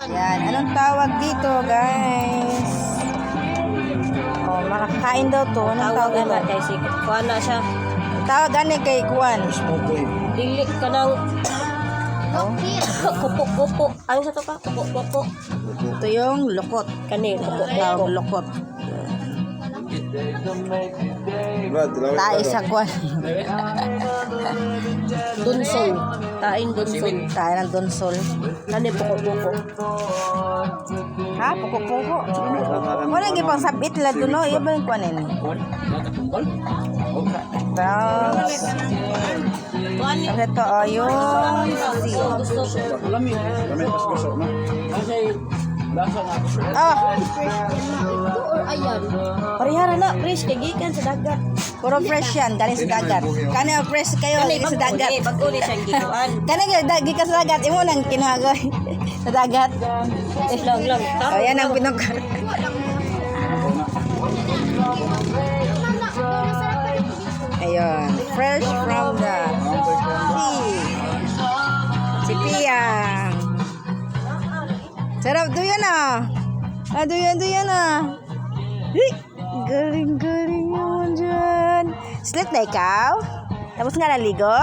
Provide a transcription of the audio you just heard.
Yan, anong tawag dito, guys? Oh, makakain daw to. Anong tawag Tawag na dito? kay Sikot. Kuha na siya. Tawag gani kay Kuan. Dili ka ng kupo-kupo. Ano sa to ka? Kupo-kupo. Ito yung lukot. Kani, kupo-kupo. Tawag lukot. Tayo sa Kuan. Dunsol. Taing dunsol. Tayo ng donsol. Kani, puko-puko. Ha? Puko-puko. Wala yung ipang sabit lang doon, no? Iba yung Kuan ini. Tapos, ito, oh, yung Gusto ko. oh, Or ayan. Parihara na, fresh. Kagikan sa dagat. puro fresh yan, galing sa dagat. Kani fresh kayo, galing sa dagat. Pag-uli siyang gituan. Kani ka sa dagat, imo nang kinagoy sa dagat. Lang. Oh, yan ang pinag... Ayun, fresh from the sea. Si Piyang. Sarap duyan ah. Duyan ah. Galing naman dyan. Slit na ikaw? Tapos nga naligo?